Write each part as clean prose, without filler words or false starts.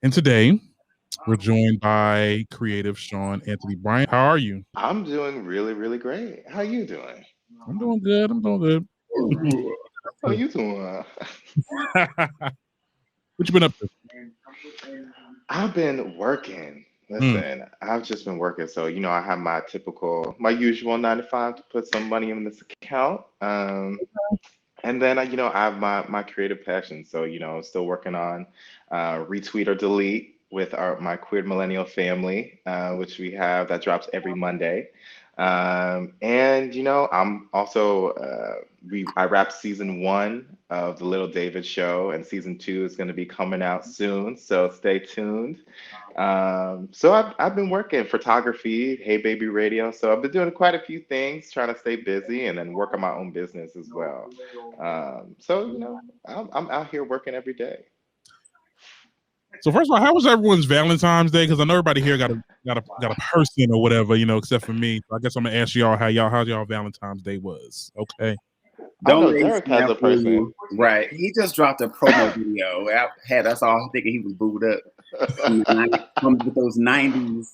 And today we're joined by creative Sean Anthony Bryant. How are you? I'm doing really, really great. How you doing? I'm doing good. I'm doing How you doing? good. What you been up to? I've been working. Mm, Listen, I've just been working. So, I have my usual 9 to 5 to put some money in this account. And then I have my creative passion. So, still working on Retweet or Delete with my Queer Millennial family, which we have that drops every Monday. And I'm also I wrapped season 1 of the Little David show, and season 2 is going to be coming out soon. So stay tuned. So I've been working photography, Hey Baby Radio. So I've been doing quite a few things, trying to stay busy and then work on my own business as well. So I'm out here working every day. so first of all, how was everyone's Valentine's Day? Because I know everybody here got a person or whatever, except for me. So I guess I'm gonna ask y'all how y'all Valentine's Day was. Okay. I Don't know let him Derek has snap a for person. you. Right. He just dropped a promo video. I had us all thinking he was booed up with those 90s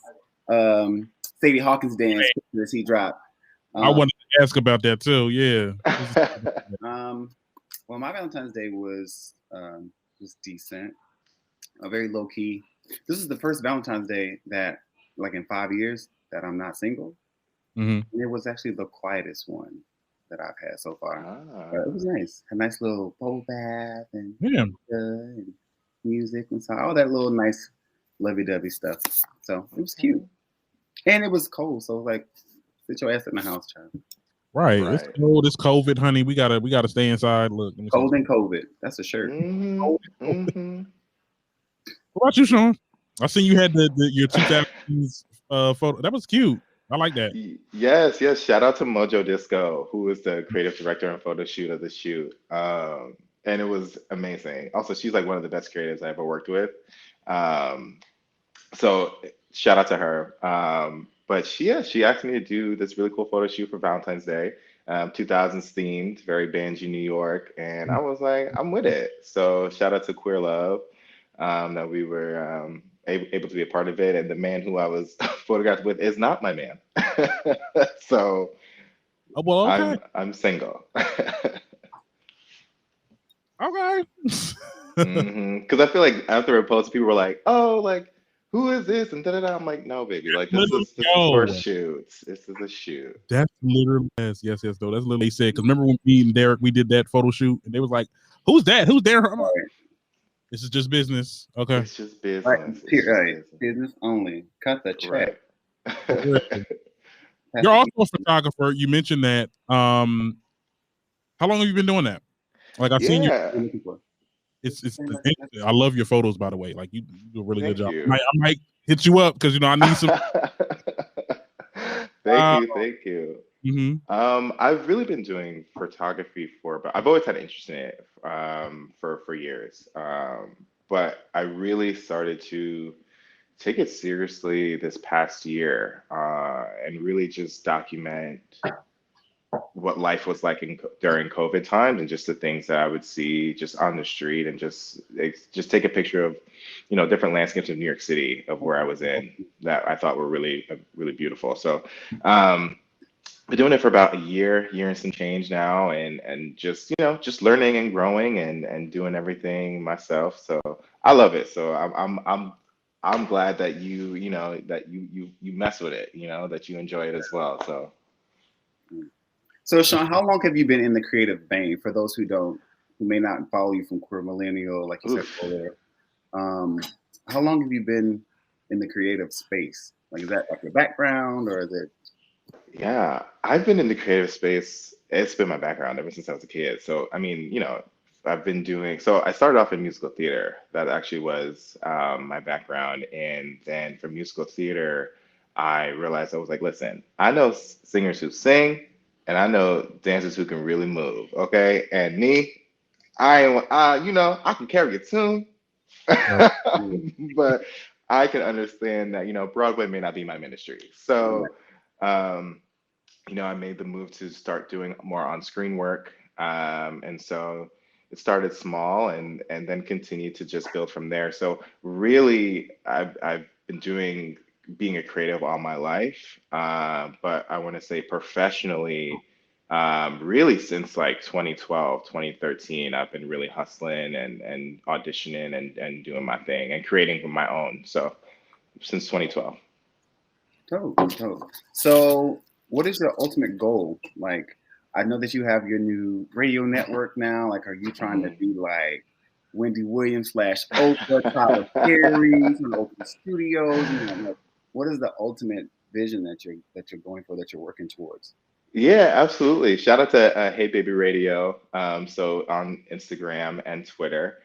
Sadie Hawkins dance pictures he dropped. I Um, wanted to ask about that too. Yeah. um, well, my Valentine's Day was decent, very low key. This is the first Valentine's Day that, like in 5 years, that I'm not single. hmm And it was actually the quietest one that I've had so far. But Ah. it was nice. A nice little bowl bath and Yeah. and music and so all that little nice lovey-dovey stuff. So it was cute. Okay. And it was cold, so like sit your ass in the house, child. Right. It's Right. cold. It's COVID, honey. We gotta stay inside. Look, let me tell you Cold something. and COVID. That's a shirt. Mm-hmm. Cold. Mm-hmm. What about you, Sean? I seen you had your 2000s photo. That was cute. I like that. Yes, yes. Shout out to Mojo Disco, who is the creative director and photo shoot of the shoot. And it was amazing. Also, she's like one of the best creatives I ever worked with. Um, so shout out to her. But she asked me to do this really cool photo shoot for Valentine's Day, 2000s themed, very Banji, New York, and I was like, I'm with it. So shout out to Queer Love, that we were able to be a part of it, and the man who I was photographed with is not my man. So Oh, well, okay. I'm single. Okay. Because I feel like after a post, people were like, "Oh, like who is this?" and da da da. I'm like, "No, baby. Like Literally, this is for a yo. shoot. This is a shoot." That's literally yes, though. That's literally they said. Because remember when me and Derek we did that photo shoot, and they was like, "Who's that? Who's there?" I'm like, Right. "This is just business." Okay. It's just Right. business. It's just Right. business. Business only. Cut the check. Right. For real. Pass You're the also a photographer. You mentioned that. How long have you been doing that? Like I've seen your. Yeah. you're looking for. It's interesting. I love your photos, by the way. Like you do a really good Thank job. you. I might hit you up because I need some. Thank you. Thank you. Mhm. I've really been doing photography but I've always had an interest in it for years. But I really started to take it seriously this past year and really just document what life was like during COVID times and just the things that I would see just on the street and just take a picture of, different landscapes of New York City of where I was in that I thought were really, really beautiful. So, been doing it for about a year and some change now, and just just learning and growing and doing everything myself. So I love it. So I'm glad that that you mess with it. That you enjoy it as well. So. So Sean, how long have you been in the creative vein? For those who may not follow you from Queer Millennial, like you said Oof. earlier, um, how long have you been in the creative space? Like, is that like your background, or is it? Yeah, I've been in the creative space. It's been my background ever since I was a kid. So, I mean, I've been doing, so I started off in musical theater. That actually was my background. And then from musical theater, I realized I was like, listen, I know singers who sing and I know dancers who can really move. Okay. And me, I can carry a tune, Right. but I can understand that, Broadway may not be my ministry. So, um, I made the move to start doing more on screen work. And so, started small and then continued to just build from there. So really, I've been doing being a creative all my life, but I want to say professionally, really since like 2012, 2013, I've been really hustling and auditioning and doing my thing and creating from my own. So since 2012. Dope. So, what is your ultimate goal? Like, I know that you have your new radio network now. Like, are you trying to be like Wendy Williams / Oprah, Tyler Perry, trying to open studios? Like, what is the ultimate vision that you're going for, that you're working towards? Yeah, absolutely. Shout out to Hey Baby Radio. So on Instagram and Twitter.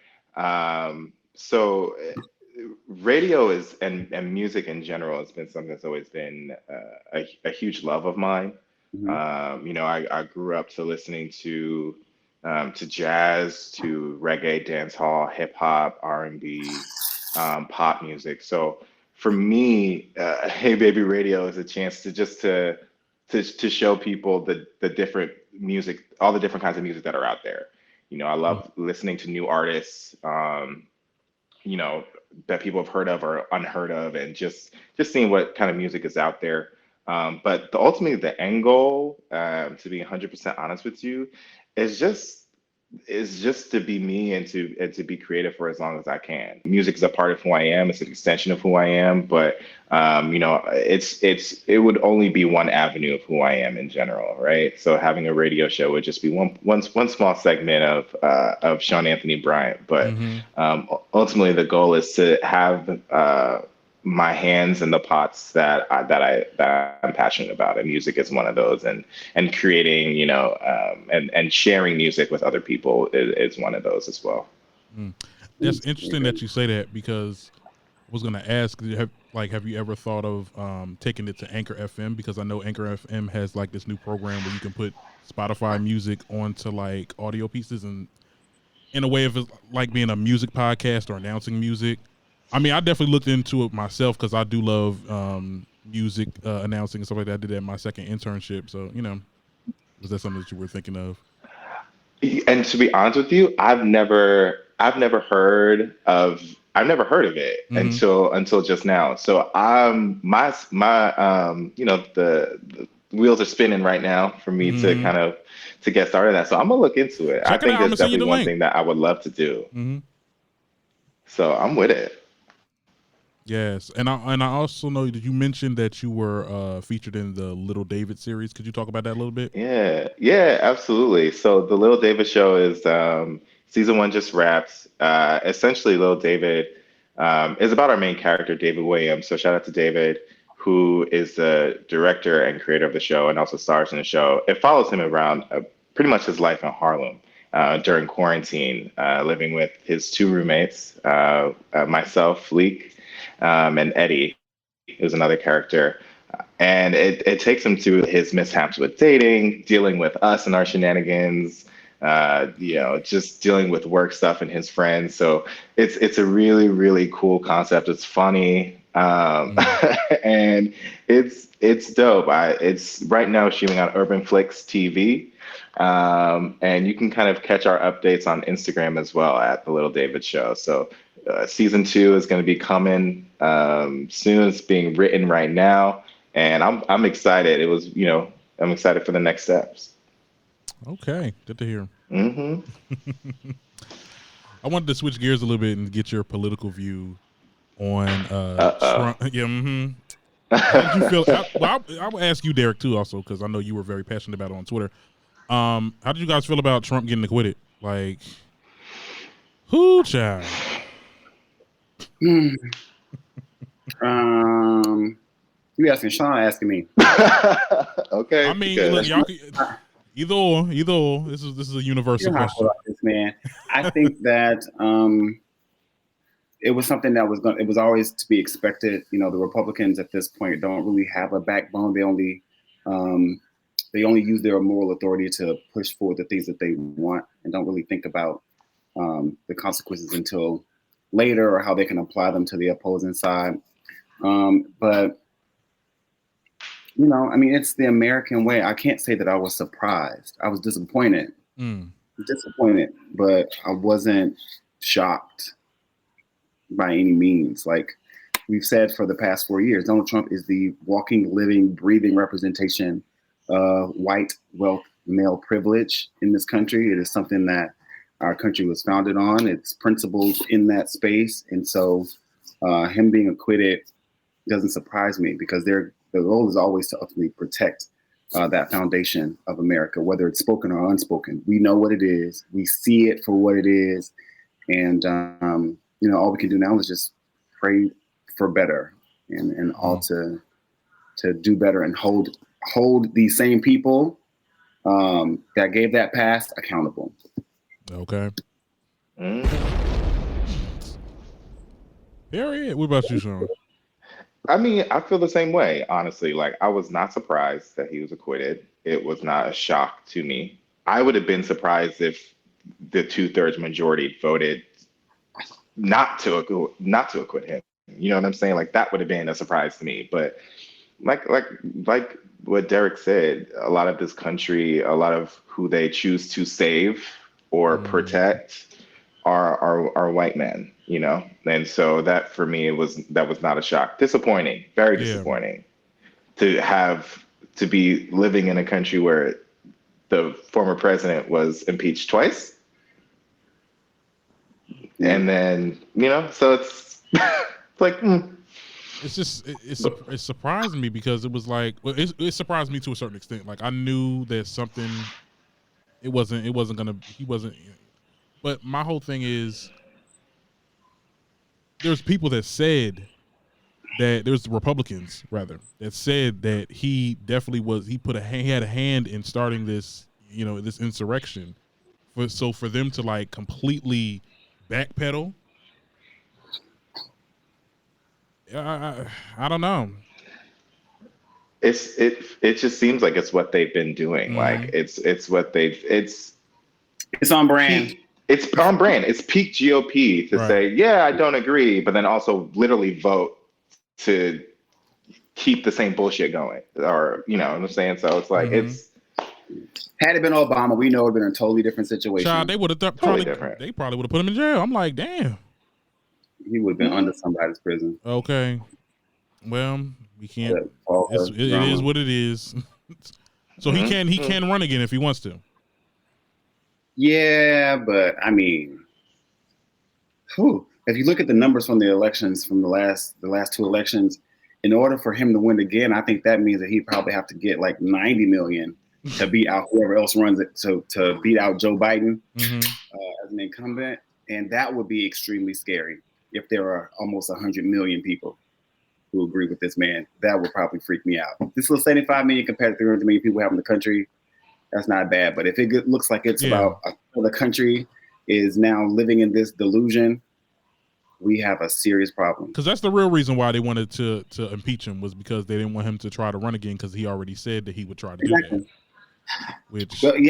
Radio is and music in general has been something that's always been a huge love of mine. I grew up to listening to jazz, to reggae, dance hall, hip hop, R&B, pop music. So for me, Hey Baby Radio is a chance to just to show people the different music, all the different kinds of music that are out there. I love listening to new artists, that people have heard of or unheard of, and just seeing what kind of music is out there. But ultimately, the end goal, to be 100% honest with you, is just to be me and to be creative for as long as I can. Music is a part of who I am. It's an extension of who I am. But it would only be one avenue of who I am in general, right? So having a radio show would just be one small segment of Sean Anthony Bryant. But ultimately, the goal is to have my hands in the pots that I'm passionate about, and music is one of those, and creating, and sharing music with other people is one of those as well. That's interesting that you say that, because I was going to ask, have you ever thought of taking it to Anchor FM? Because I know Anchor FM has like this new program where you can put Spotify music onto like audio pieces, and in a way of like being a music podcast or announcing music. I mean, I definitely looked into it myself because I do love music announcing and stuff like that. I did that in my second internship. So, was that something that you were thinking of? And to be honest with you, I've never heard of it until just now. So my the wheels are spinning right now for me to kind of to get started on that. So I'm gonna look into it. I think it's definitely one thing that I would love to do. So I'm with it. Yes, and I also know that you mentioned that you were featured in the Little David series. Could you talk about that a little bit? Yeah, absolutely. So the Little David show is season 1 just wrapped. Essentially, Little David is about our main character, David Williams. So shout out to David, who is the director and creator of the show and also stars in the show. It follows him around pretty much his life in Harlem during quarantine, living with his 2 roommates, myself, Fleek, and Eddie, who's another character. And it takes him to his mishaps with dating, dealing with us and our shenanigans, just dealing with work stuff and his friends. So it's a really, really cool concept. It's funny, and it's dope. It's right now shooting on Urban Flicks TV, and you can kind of catch our updates on Instagram as well at The Little David Show. So season 2 is going to be coming soon. It's being written right now, and I'm excited. I'm excited for the next steps. Okay, good to hear. I wanted to switch gears a little bit and get your political view on Trump. How did you feel? I will ask you, Derek, too, also, because I know you were very passionate about it on Twitter. How did you guys feel about Trump getting acquitted? Like, who, child? You asking Sean or asking me? Okay. I mean, look, y'all either or. This is a universal question. About this, man. I think that it was something that it was always to be expected. The Republicans at this point don't really have a backbone. They only use their moral authority to push forward the things that they want, and don't really think about the consequences until later, or how they can apply them to the opposing side. But it's the American way. I can't say that I was surprised. I was disappointed. disappointed, but I wasn't shocked by any means. Like we've said for the past 4 years, Donald Trump is the walking, living, breathing representation of white wealth, male privilege in this country. It is something that our country was founded on. It's principles in that space. And so him being acquitted doesn't surprise me because the goal is always to ultimately protect that foundation of America, whether it's spoken or unspoken. We know what it is. We see it for what it is. And, all we can do now is just pray for better and all to do better and hold these same people that gave that pass accountable. Okay. Period. What about you, Sean? I mean, I feel the same way, honestly. Like, I was not surprised that he was acquitted. It was not a shock to me. I would have been surprised if the 2/3 majority voted not to acquit him. You know what I'm saying? Like, that would have been a surprise to me. But like what Derek said, a lot of this country, a lot of who they choose to save or protect are white men, and so that for me was not a shock. Disappointing, very disappointing to be living in a country where the former president was impeached twice, and then so it's like. It's just it surprised me because it was like it surprised me to a certain extent. Like I knew that something he wasn't. But my whole thing is there's people that said that there's Republicans rather that said that he definitely was. He had a hand in starting this this insurrection. For them to like completely backpedal. I don't know. It just seems like it's what they've been doing. Like it's what it's on brand. It's on brand. It's peak GOP to say, yeah, I don't agree, but then also literally vote to keep the same bullshit going. Or what I'm saying? So it's like it's. Had it been Obama, we know it would have been a totally different situation. Child, they would have totally different. They probably would have put him in jail. I'm like, damn. He would have been under somebody's prison. Okay. Well, we can't. It is what it is. So he can run again if he wants to. Yeah, but I mean, if you look at the numbers from the elections from the last 2 elections, in order for him to win again, I think that means that he'd probably have to get like 90 million to beat out whoever else runs it. So to beat out Joe Biden as an incumbent, and that would be extremely scary. If there are almost 100 million people who agree with this man, that would probably freak me out. This little 75 million compared to 300 million people we have in the country, that's not bad. But if it looks like it's about the country is now living in this delusion, we have a serious problem. Because that's the real reason why they wanted to impeach him was because they didn't want him to try to run again because he already said that he would try to do that.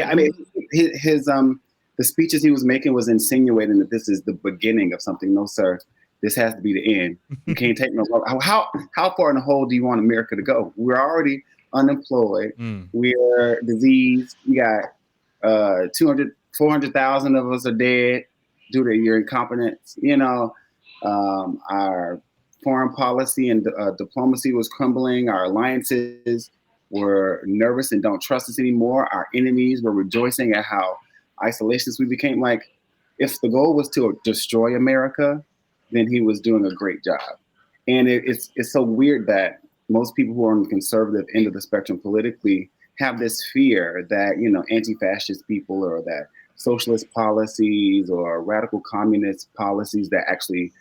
I mean, his the speeches he was making was insinuating that this is the beginning of something. No, sir. This has to be the end. You can't take no longer. How far in the hole do you want America to go? We're already unemployed. We're diseased. We got 400,000 of us are dead due to your incompetence. Our foreign policy and diplomacy was crumbling. Our alliances were nervous and don't trust us anymore. Our enemies were rejoicing at how isolationist we became. Like, if the goal was to destroy America, then he was doing a great job. And it's so weird that most people who are on the conservative end of the spectrum politically have this fear that, anti-fascist people or that socialist policies or radical communist policies that actually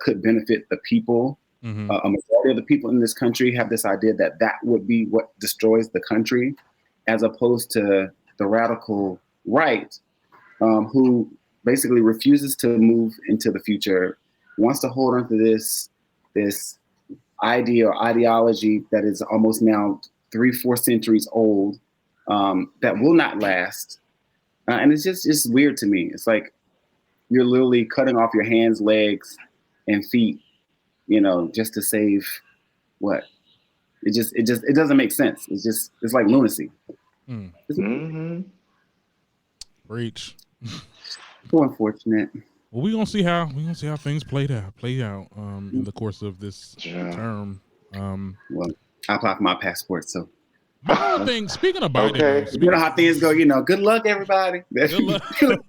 could benefit the people. A majority of the people in this country have this idea that would be what destroys the country, as opposed to the radical right, who basically refuses to move into the future, wants to hold on to this idea or ideology that is almost now 3-4 centuries old, that will not last. And it's weird to me. It's like you're literally cutting off your hands, legs, and feet, just to save what? It doesn't make sense. It's like lunacy. Preach. So unfortunate. Well, we're gonna see how things play out in the course of this term. Well, I applied for my passport, so my whole thing. Speaking of Biden, Okay. you know how things go. Good luck, everybody. Good luck.